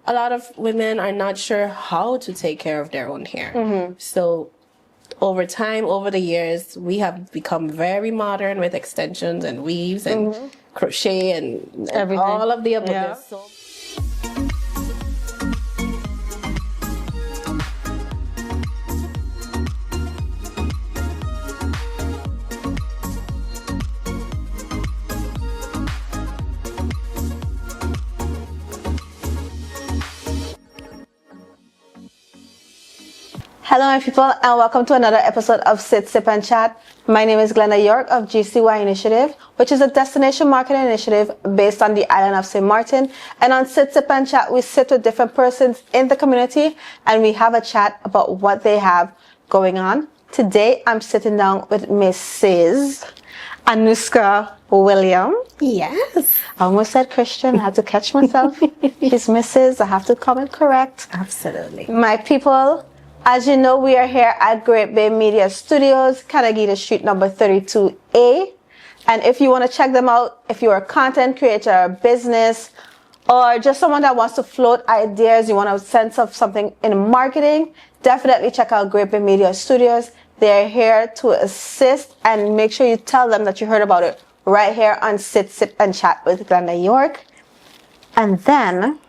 a lot of women are not sure how to take care of their own hair. So over time, over the years, we have become very modern with extensions and weaves and crochet and Everything. all of the above. Yeah. Hello, my people, and welcome to another episode of Sit, Sip, and Chat. My name is Glenda York of GCY Initiative, which is a destination marketing initiative based on the island of St. Martin. And on Sit, Sip, and Chat, we sit with different persons in the community, and we have a chat about what they have going on. Today, I'm sitting down with Mrs. Anushka William. Yes. I almost said Christian. I had to catch myself. She's Mrs. I have to comment correct. Absolutely. My people, as you know, we are here at Great Bay Media Studios, Canagita Street number 32A. And if you want to check them out, if you're a content creator, a business, or just someone that wants to float ideas, you want a sense of something in marketing, definitely check out Great Bay Media Studios. They're here to assist, and make sure you tell them that you heard about it right here on Sit, Sip, and Chat with Glenda York. And then,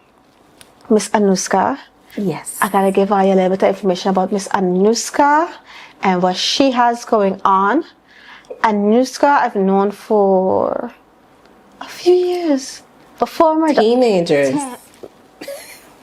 Miss Anushka. Yes. I gotta give all you a little bit of information about Miss Anushka and what she has going on. Anushka, I've known for a few years. Before my Teenagers.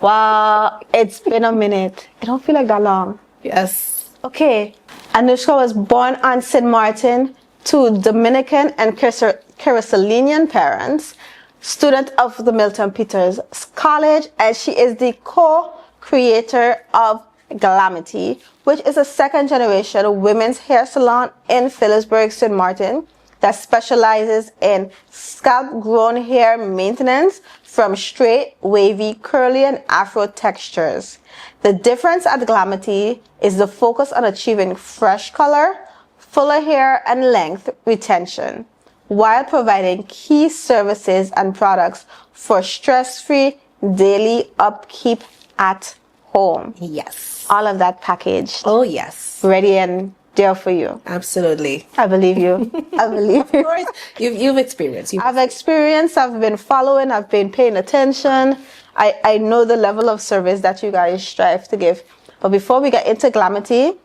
Wow, it's been a minute. It don't feel like that long. Yes. Okay, Anushka was born on St. Martin to Dominican and Carolinian parents, student of the Milton Peters College, and she is the co-creator of Glamaty, which is a second-generation women's hair salon in Phillipsburg, St. Martin, that specializes in scalp-grown hair maintenance from straight, wavy, curly, and afro textures. The difference at Glamaty is the focus on achieving fresh color, fuller hair, and length retention, while providing key services and products for stress-free daily upkeep at home. Yes. All of that packaged, Oh, yes. ready and there for you. Absolutely. I believe you. I believe Of you. course, you've experienced. I've experienced, I've been following, I've been paying attention. I know the level of service that you guys strive to give. But before we get into Glamaty,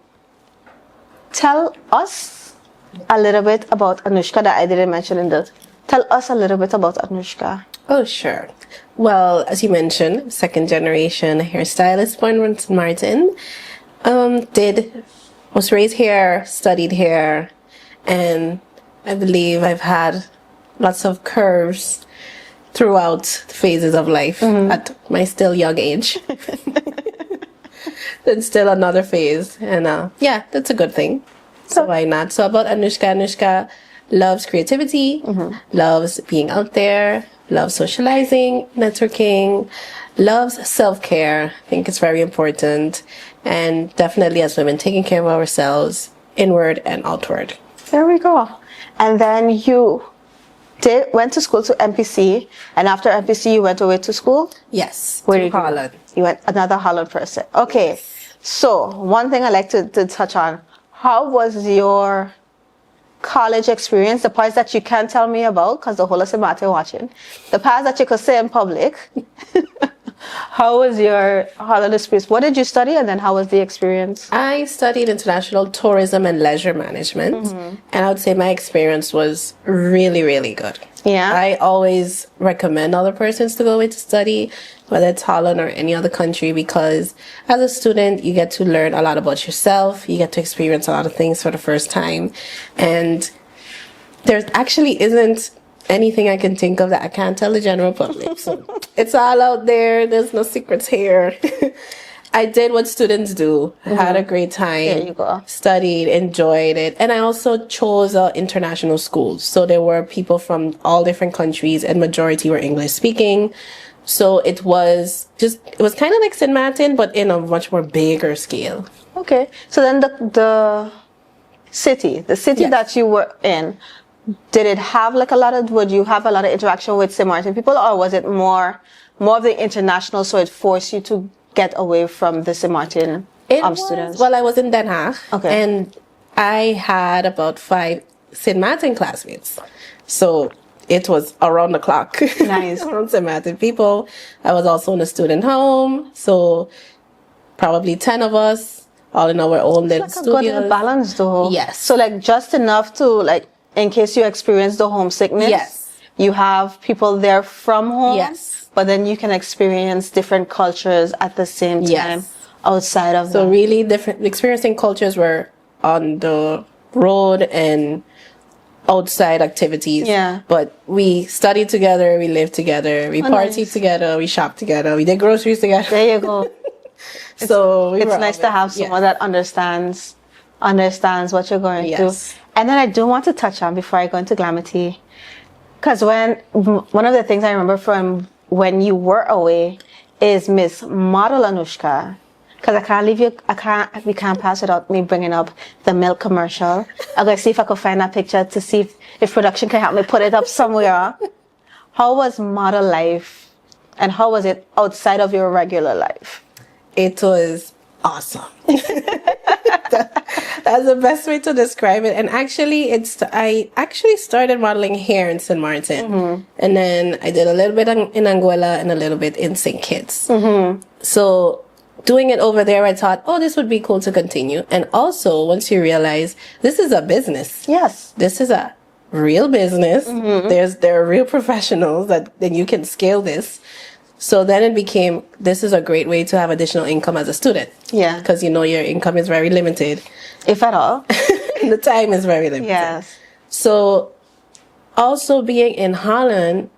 tell us a little bit about Anushka that I didn't mention in the... Tell us a little bit about Anushka. Oh, sure. Well, as you mentioned, second generation hairstylist, born in St. Martin. Was raised here, studied here, and I believe I've had lots of curves throughout the phases of life at my still young age. Then still another phase, and yeah, that's a good thing. So why not? So about Anushka loves creativity, loves being out there, loves socializing, networking, loves self-care. I think it's very important. And definitely as women, taking care of ourselves, inward and outward. There we go. And then you went to school to MPC, and after MPC you went away to school? Yes, Where to did you go? Holland. You went another Holland person. Okay. So one thing I like to touch on, how was your college experience? The parts that you can't tell me about because the whole of St. Martin watching. The parts that you could say in public. How was your Holland experience? What did you study, and then how was the experience? I studied international tourism and leisure management, and I would say my experience was really, really good. Yeah. I always recommend other persons to go away to study, whether it's Holland or any other country, because as a student, you get to learn a lot about yourself. You get to experience a lot of things for the first time. And there actually isn't anything I can think of that I can't tell the general public. So it's all out there. There's no secrets here. I did what students do. Had a great time. There you go. Studied, enjoyed it. And I also chose international schools. So there were people from all different countries, and majority were English speaking. So it was kind of like St. Martin, but in a much more bigger scale. Okay. So then the city Yes. that you were in, would you have a lot of interaction with St. Martin people, or was it more more of the international, so it forced you to get away from the St. Martin students? Well, I was in Den Haag. Okay. And I had about 5 St. Martin classmates. So it was around the clock. Nice. Around St. Martin people. I was also in a student home. So probably 10 of us, all in our own little Like a studios. good balance, though. Yes. So, like, just enough to, like, in case you experience the homesickness. Yes. You have people there from home. Yes. But then you can experience different cultures at the same time. Yes. Outside of So that. really different experiencing cultures were on the road and outside activities. Yeah. But we studied together, we lived together, we partied nice. together, we shopped together, we did groceries together. There you go. So we It's were nice to have always- someone that understands what you're going Yes. through. And then I do want to touch on before I go into Glamaty, because one of the things I remember from when you were away is Miss Model Anushka. Because I can't leave you, we can't pass without me bringing up the milk commercial. I'm going to see if I could find that picture to see if production can help me put it up somewhere. How was model life and how was it outside of your regular life? It was awesome. That's the best way to describe it. And actually, I actually started modeling here in St. Martin. And then I did a little bit in Anguilla and a little bit in St. Kitts. So doing it over there, I thought, oh, this would be cool to continue. And also, once you realize this is a business. Yes. This is a real business. There are real professionals that then you can scale this. So then it became, this is a great way to have additional income as a student. Yeah. Because you know your income is very limited. If at all. The time is very limited. Yes. So also being in Holland,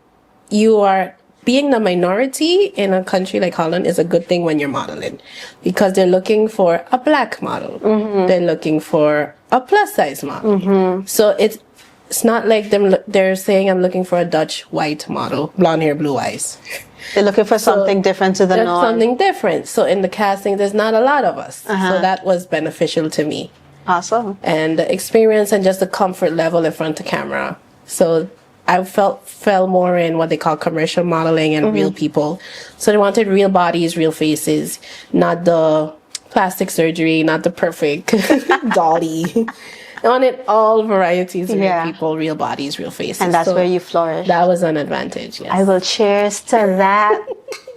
you are being the minority in a country like Holland is a good thing when you're modeling, because they're looking for a black model. They're looking for a plus size model. So it's not like they're saying I'm looking for a Dutch white model, blonde hair, blue eyes. They're looking for something different to the There's norm. something different. So in the casting, there's not a lot of us. So that was beneficial to me. Awesome. And the experience and just the comfort level in front of camera. So I fell more in what they call commercial modeling and real people. So they wanted real bodies, real faces, not the plastic surgery, not the perfect dolly. They wanted all varieties of real people, real bodies, real faces. And that's where you flourish. That was an advantage, yes. I will cheers to that.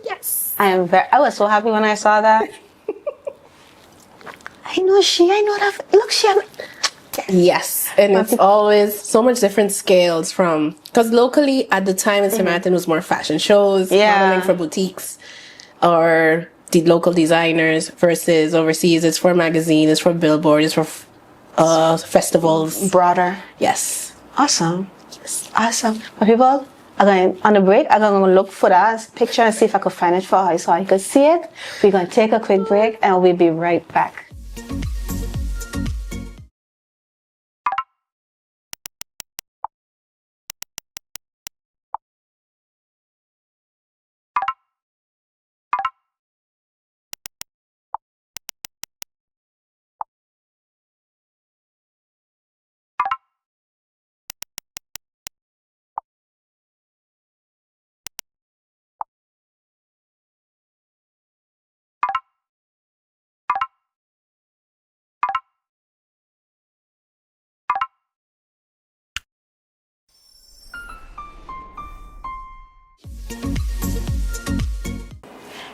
Yes. I was so happy when I saw that. I know that. Look, Yes, and it's always so much different scales from, because locally at the time in St. Martin was more fashion shows, modeling for boutiques or the local designers, versus overseas it's for magazine, it's for billboard, it's for festivals. Broader. Yes. Awesome. Awesome. But people, again, on the break, I'm going to look for that picture and see if I could find it for her so I could see it. We're going to take a quick break and we'll be right back.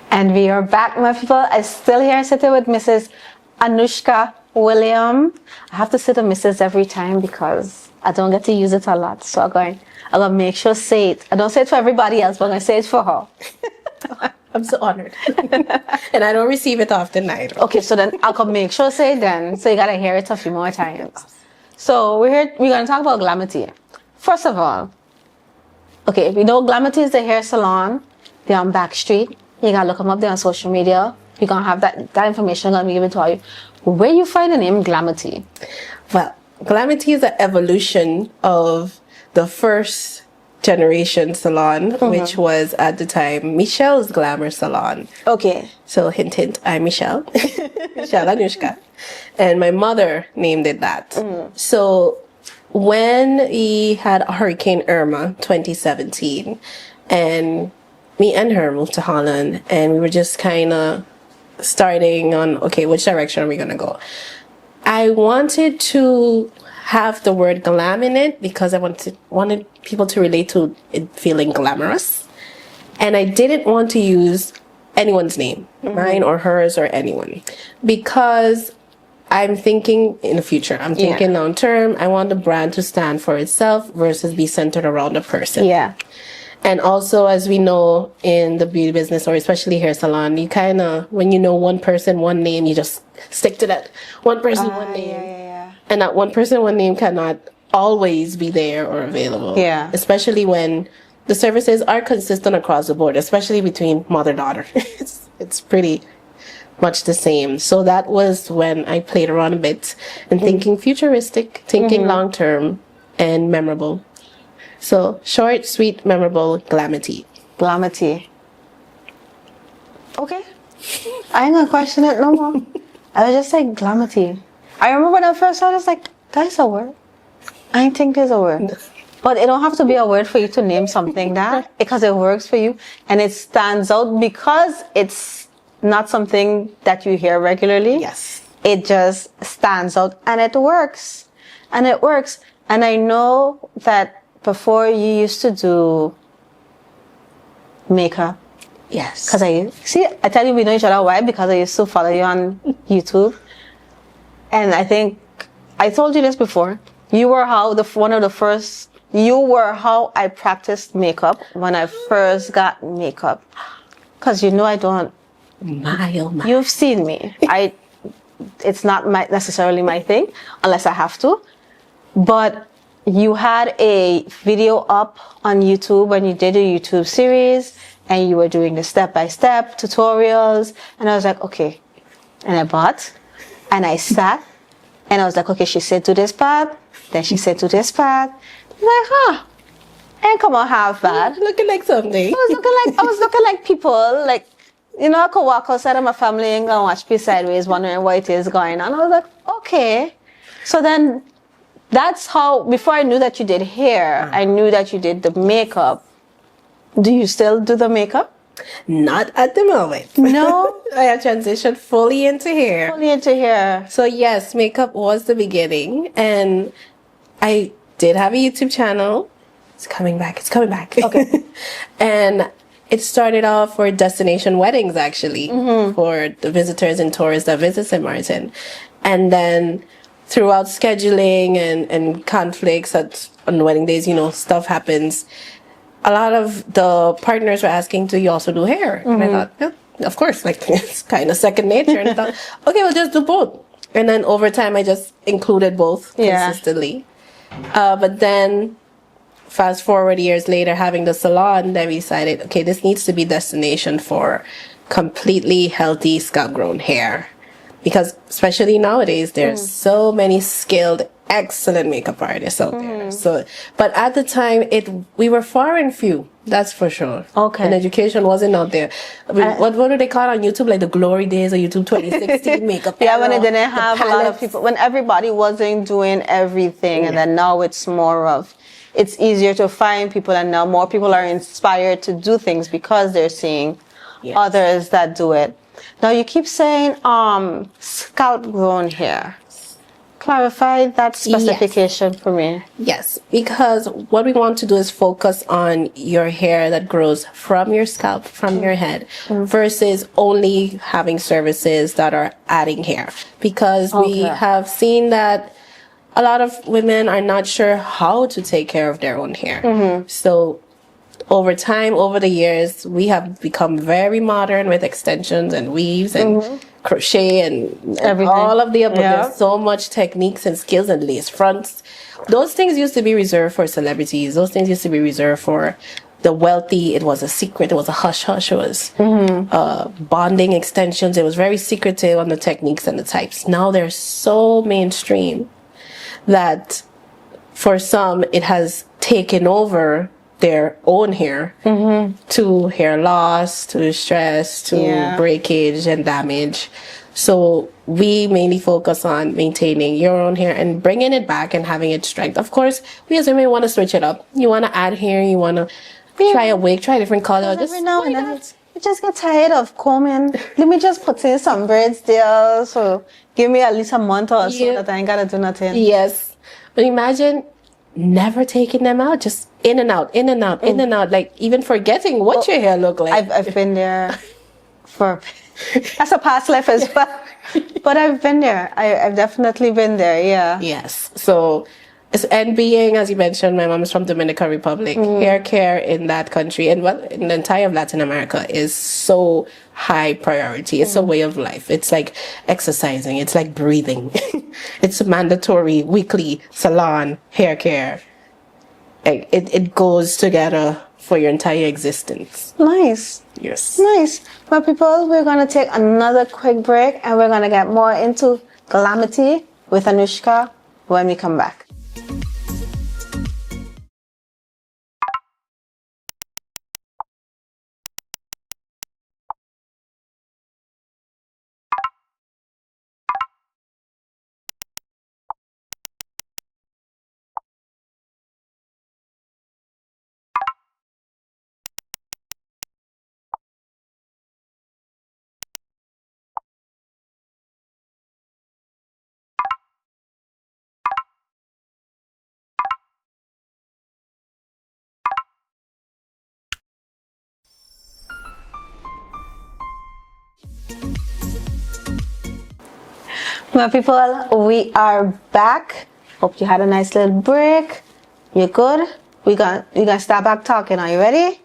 And we are back, my people. I'm still here sitting with Mrs. Anushka William. I have to say the Mrs. every time because I don't get to use it a lot. So I'm going to make sure to say it. I don't say it for everybody else, but I'm going to say it for her. I'm so honored. And I don't receive it often either. Okay, so then I'll make sure to say it then. So you got to hear it a few more times. So we're going to talk about Glamaty. First of all, okay, we know Glamaty is the hair salon. They're on Backstreet. You gotta look them up there on social media. You're gonna have that information gonna be given to you. Where you find the name Glamaty? Well, Glamaty is an evolution of the first generation salon, which was at the time Michelle's Glamour Salon. Okay. So hint, hint, I'm Michelle. Michelle Anushka. And my mother named it that. So when we had Hurricane Irma 2017, and me and her moved to Holland, and we were just kind of starting on, okay, which direction are we going to go? I wanted to have the word glam in it because I wanted people to relate to it feeling glamorous. And I didn't want to use anyone's name, mine or hers or anyone, because I'm thinking in the future. I'm thinking long term. I want the brand to stand for itself versus be centered around a person. Yeah. And also, as we know in the beauty business, or especially hair salon, you kind of, when you know one person, one name, you just stick to that one person, one name. Yeah. And that one person, one name cannot always be there or available. Yeah. Especially when the services are consistent across the board, especially between mother-daughter. It's pretty much the same. So that was when I played around a bit and thinking futuristic, thinking long-term and memorable. So short, sweet, memorable, Glamaty. Glamaty. Okay. I ain't gonna question it no more. I was just like Glamaty. I remember when I first saw it, I was like, that's a word. I ain't think there's a word. But it don't have to be a word for you to name something that, because it works for you and it stands out because it's not something that you hear regularly. Yes. It just stands out and it works. And it works. And I know that before you used to do makeup. Yes. Because I tell you we know each other. Why? Because I used to follow you on YouTube. And I think, I told you this before. You were you were how I practiced makeup when I first got makeup. Because you know I don't. My, oh my. You've seen me. It's not necessarily my thing, unless I have to. But you had a video up on YouTube when you did a YouTube series, and you were doing the step-by-step tutorials. And I was like, okay. And I bought, and I sat, and I was like, okay, she said to this part, then she said to this part. I'm like, huh, ain't come on half bad. Looking like something. I was looking like people, like, you know, I could walk outside of my family and go and watch me sideways, wondering what it is going on. I was like, okay. So then, that's how, before I knew that you did hair, I knew that you did the makeup. Do you still do the makeup? Not at the moment. No? I have transitioned fully into hair. Fully into hair. So yes, makeup was the beginning, and I did have a YouTube channel. It's coming back. Okay. And it started off for destination weddings, actually, for the visitors and tourists that visit St. Martin. And then throughout scheduling and conflicts on wedding days, you know, stuff happens. A lot of the partners were asking, do you also do hair? And I thought, yeah, of course, like it's kind of second nature. And I thought, okay, we'll just do both. And then over time, I just included both consistently. But then fast forward years later, having the salon, then we decided, okay, this needs to be destination for completely healthy scalp grown hair. Because especially nowadays, there's so many skilled, excellent makeup artists out there. So, but at the time, we were far and few. That's for sure. Okay. And education wasn't out there. I mean, what do they call it on YouTube? Like the glory days of YouTube 2016 makeup. Yeah, when it didn't have a lot of people, when everybody wasn't doing everything, and then now it's more of, it's easier to find people, and now more people are inspired to do things because they're seeing others that do it. Now you keep saying scalp grown hair. Clarify that specification for me. Yes, because what we want to do is focus on your hair that grows from your scalp, from your head, versus only having services that are adding hair. Because we have seen that a lot of women are not sure how to take care of their own hair. So over time, over the years, we have become very modern with extensions and weaves and crochet and all of the above. There's so much techniques and skills and lace fronts. Those things used to be reserved for celebrities. Those things used to be reserved for the wealthy. It was a secret. It was a hush-hush. It was bonding extensions. It was very secretive on the techniques and the types. Now they're so mainstream that for some, it has taken over their own hair to hair loss, to stress, to breakage and damage. So we mainly focus on maintaining your own hair and bringing it back and having it strength. Of course, we as women want to switch it up. You want to add hair, you want to Try a wig, try a different color. Because Just every now why and then not? you just get tired of combing. Let me just put in some braids there. So give me at least a month or so Yeah. that I ain't gotta do nothing. Yes. But imagine never taking them out, just in and out, in and out, in and out, like even forgetting what your hair look like. I've been there for that's a past life as well. But I've been there. I've definitely been there, yeah. Yes. So, and being, as you mentioned, my mom is from Dominican Republic. Hair care in that country and well, in the entire of Latin America is so high priority. It's a way of life. It's like exercising. It's like breathing. It's a mandatory weekly salon hair care. It goes together for your entire existence. Nice. Yes. Nice. Well, people, we're going to take another quick break and we're going to get more into Glamaty with Anushka when we come back. Well, people, we are back. Hope you had a nice little break. You good? We gonna start back talking. Are you ready?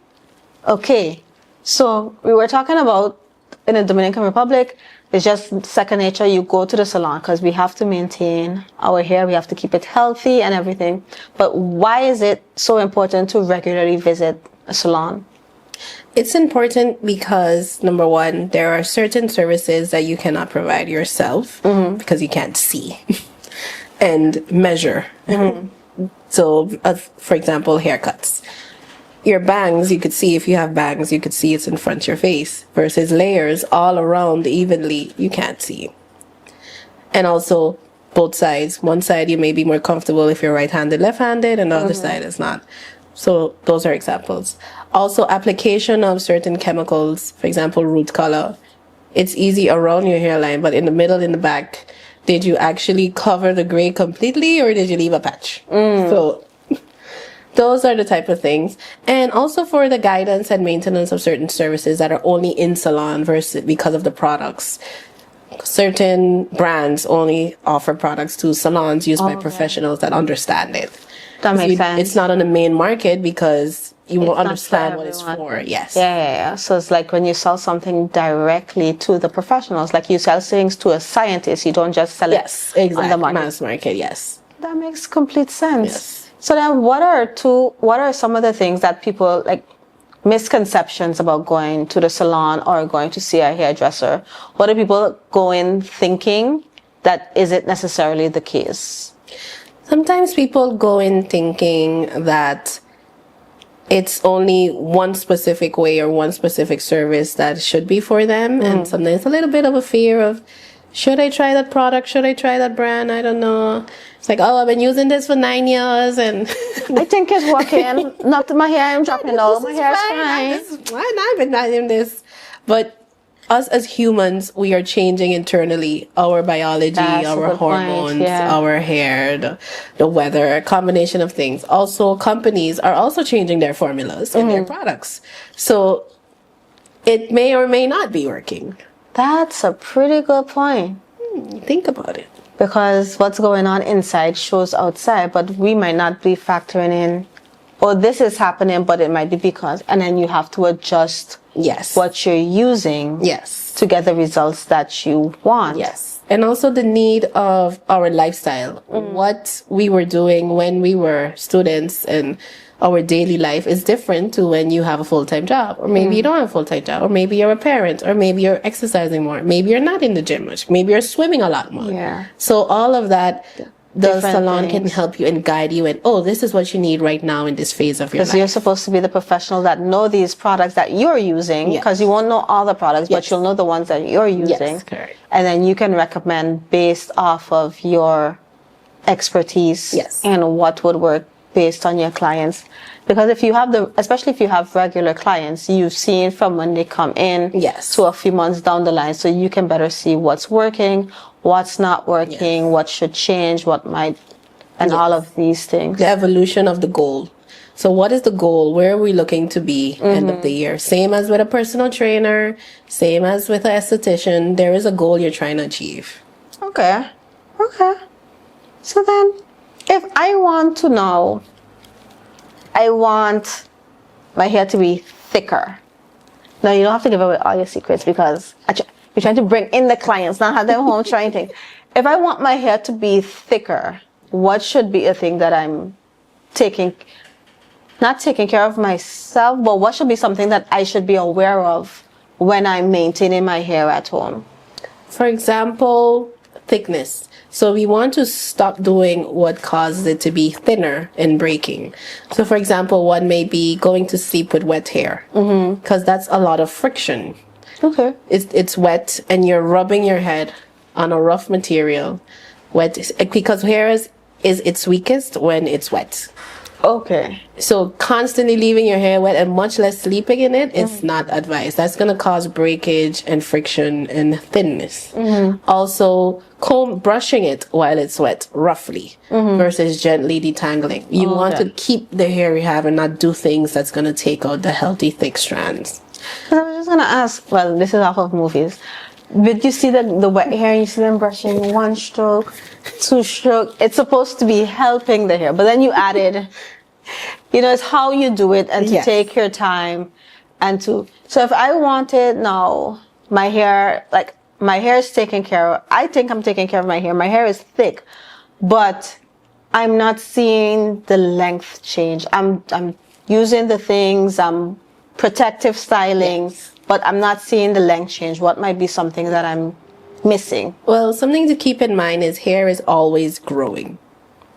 Okay. So we were talking about in the Dominican Republic, it's just second nature. You go to the salon because we have to maintain our hair. We have to keep it healthy and everything. But why is it so important to regularly visit a salon? It's important because, number one, there are certain services that you cannot provide yourself because you can't see and measure. So, for example, haircuts. Your bangs, you could see if you have bangs, you could see it's in front of your face versus layers all around evenly, you can't see. And also, both sides. One side you may be more comfortable if you're right-handed, left-handed, and the other side is not. So those are examples. Also, application of certain chemicals, for example, root color. It's easy around your hairline, but in the middle, in the back, did you actually cover the gray completely or did you leave a patch? So those are the type of things. And also for the guidance and maintenance of certain services that are only in salon versus because of the products. Certain brands only offer products to salons used by professionals that understand it. That makes sense. It's not on the main market because you won't not understand for what it's everyone. for. Yes. Yeah. So it's like when you sell something directly to the professionals, like you sell things to a scientist, you don't just sell Yes, it exactly. on the market. Mass market, yes. That makes complete sense. Yes. So then what are some of the things that people like misconceptions about going to the salon or going to see a hairdresser? What do people go in thinking that isn't necessarily the case? Sometimes people go in thinking that it's only one specific way or one specific service that should be for them. And sometimes a little bit of a fear of, should I try that product? Should I try that brand? I don't know. It's like, oh, I've been using this for 9 years and I think it's working. Not my hair, I'm dropping out. My hair is fine. I've been using this. But us as humans, we are changing internally. Our biology, That's a our good point, hormones, yeah. our hair, the weather, a combination of things. Also, companies are also changing their formulas in their products. So it may or may not be working. That's a pretty good point. Think about it. Because what's going on inside shows outside, but we might not be factoring in, oh, this is happening, but it might be because, and then you have to adjust Yes. what you're using Yes. to get the results that you want. Yes. And also the need of our lifestyle. What we were doing when we were students and our daily life is different to when you have a full-time job. Or maybe you don't have a full-time job. Or maybe you're a parent. Or maybe you're exercising more. Maybe you're not in the gym much. Maybe you're swimming a lot more. Yeah. So all of that, the Different salon can things. help you and guide you. And, oh, this is what you need right now in this phase of your Because you're life. supposed to be the professional that know these products that you're using, Yes. because you won't know all the products, but Yes. you'll know the ones that you're using. Yes, correct. And then you can recommend based off of your expertise Yes. and what would work based on your clients? Because if you have especially if you have regular clients, you've seen from when they come in Yes. to a few months down the line, so you can better see what's working, what's not working, Yes. what should change, what might, and Yes. all of these things. The evolution of the goal. So what is the goal? Where are we looking to be end of the year? Same as with a personal trainer, same as with an esthetician. There is a goal you're trying to achieve. Okay. Okay. So then, if I want to know, I want my hair to be thicker. Now, you don't have to give away all your secrets because you're trying to bring in the clients, not have them home trying things. If I want my hair to be thicker, what should be a thing that I'm not taking care of myself, but what should be something that I should be aware of when I'm maintaining my hair at home? For example, thickness. So we want to stop doing what causes it to be thinner and breaking. So for example, one may be going to sleep with wet hair because that's a lot of friction. Okay. It's wet and you're rubbing your head on a rough material. Because hair is its weakest when it's wet. Okay. So constantly leaving your hair wet and much less sleeping in it is not advised. That's going to cause breakage and friction and thinness. Also, brushing it while it's wet, roughly, versus gently detangling. You want to keep the hair you have and not do things that's going to take out the healthy, thick strands. I was just going to ask, well, this is off of movies. Did you see the wet hair and you see them brushing 1 stroke, 2 stroke? It's supposed to be helping the hair, but then you added, it's how you do it and to take your time so if I wanted now, my hair is taken care of. I think I'm taking care of my hair. My hair is thick, but I'm not seeing the length change. I'm using the things, protective styling, but I'm not seeing the length change. What might be something that I'm missing? Well, something to keep in mind is hair is always growing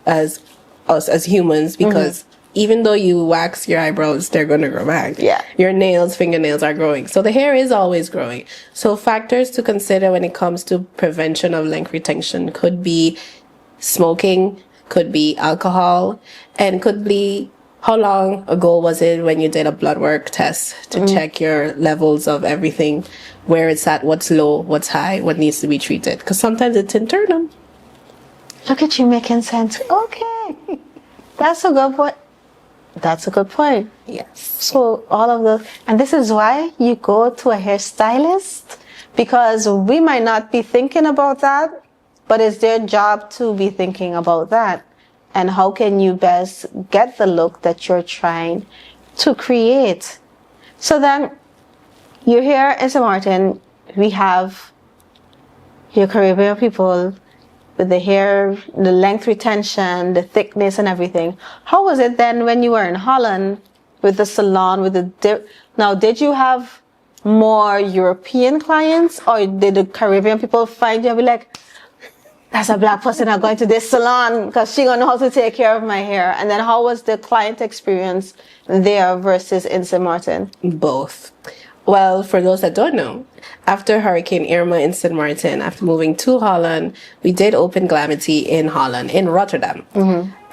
as us as humans because even though you wax your eyebrows, they're going to grow back. Yeah. Your fingernails are growing. So the hair is always growing. So factors to consider when it comes to prevention of length retention could be smoking, could be alcohol, and could be how long ago was it when you did a blood work test to check your levels of everything, where it's at, what's low, what's high, what needs to be treated? Because sometimes it's internal. Look at you making sense. Okay. That's a good point. That's a good point. Yes. So all of those, and this is why you go to a hairstylist, because we might not be thinking about that, but it's their job to be thinking about that. And how can you best get the look that you're trying to create? So then, you're here in St. Martin. We have your Caribbean people with the hair, the length retention, the thickness and everything. How was it then when you were in Holland with the salon, now did you have more European clients, or did the Caribbean people find you and be like, that's a black person I'm going to this salon because she gonna know how to take care of my hair? And then how was the client experience there versus in St. Martin? Both. Well, for those that don't know, after Hurricane Irma in St. Martin, after moving to Holland, we did open Glamaty in Holland, in Rotterdam.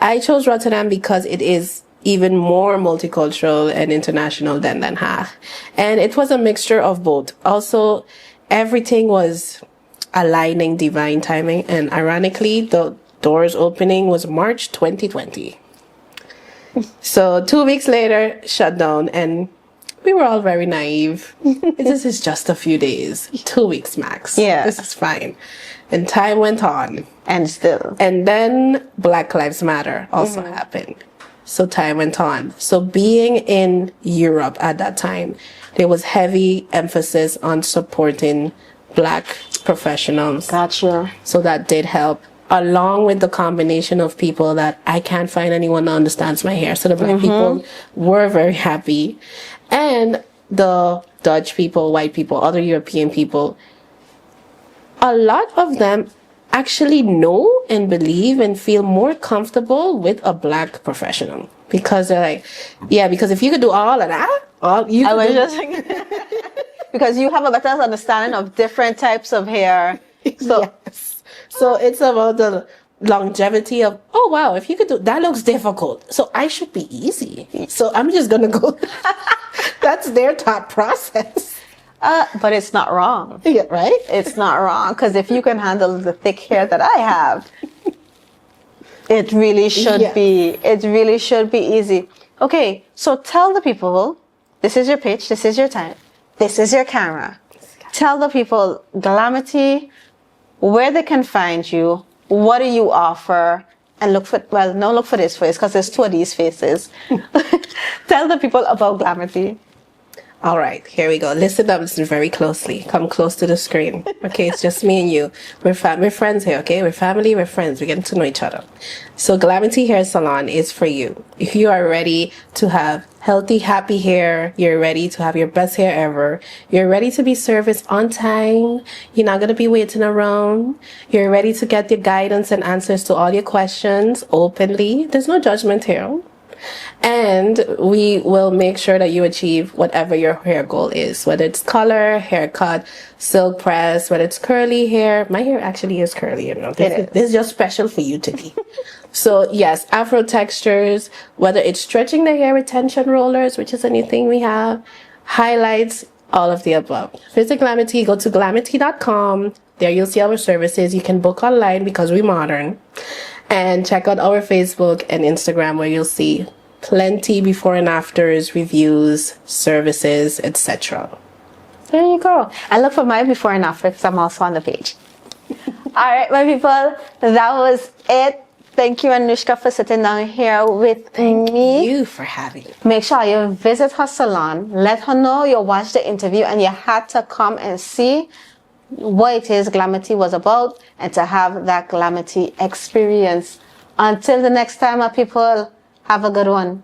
I chose Rotterdam because it is even more multicultural and international than Den Haag. And it was a mixture of both. Also, everything was aligning divine timing. And ironically, the doors opening was March 2020. So 2 weeks later, shut down, and we were all very naive. This is just a few days, 2 weeks max. Yeah. This is fine. And time went on. And still. And then Black Lives Matter also happened. So time went on. So being in Europe at that time, there was heavy emphasis on supporting Black professionals. Gotcha. So that did help, along with the combination of people that I can't find anyone that understands my hair. So the Black people were very happy. And the Dutch people, white people, other European people, a lot of them actually know and believe and feel more comfortable with a Black professional. Because they're like, yeah, because if you could do all of that, because you have a better understanding of different types of hair. So yes. So it's about longevity of, oh wow, if you could do that, looks difficult, so I should be easy. So I'm just gonna go. That's their thought process. But it's not wrong. Yeah, right? It's not wrong, because if you can handle the thick hair that I have, it really should be. It really should be easy. Okay, so tell the people, this is your pitch, this is your time, this is your camera. Tell the people, Glamaty, where they can find you, what do you offer, and look for, well, no, look for this face, because there's two of these faces. Tell the people about Glamaty. All right, here we go. Listen up, listen very closely. Come close to the screen. Okay, it's just me and you. We're friends here, okay? We're family, we're friends. We're getting to know each other. So Glamaty Hair Salon is for you. If you are ready to have healthy, happy hair, you're ready to have your best hair ever, you're ready to be serviced on time, you're not going to be waiting around, you're ready to get the guidance and answers to all your questions openly. There's no judgment here. And we will make sure that you achieve whatever your hair goal is, whether it's color, haircut, silk press, whether it's curly hair. My hair actually is curly, you know. This is just special for you today. So yes, afro textures, whether it's stretching the hair with tension rollers, which is a new thing we have, highlights, all of the above. Visit Glamaty, go to glamaty.com. There you'll see our services. You can book online because we're modern. And check out our Facebook and Instagram, where you'll see plenty before and afters, reviews, services, etc. There you go. And look for my before and after, because I'm also on the page. All right, my people, that was it. Thank you, Anushka, for sitting down here with me. Thank you for having me. Make sure you visit her salon. Let her know you watched the interview and you had to come and see what it is Glamaty was about, and to have that Glamaty experience. Until the next time, my people, have a good one.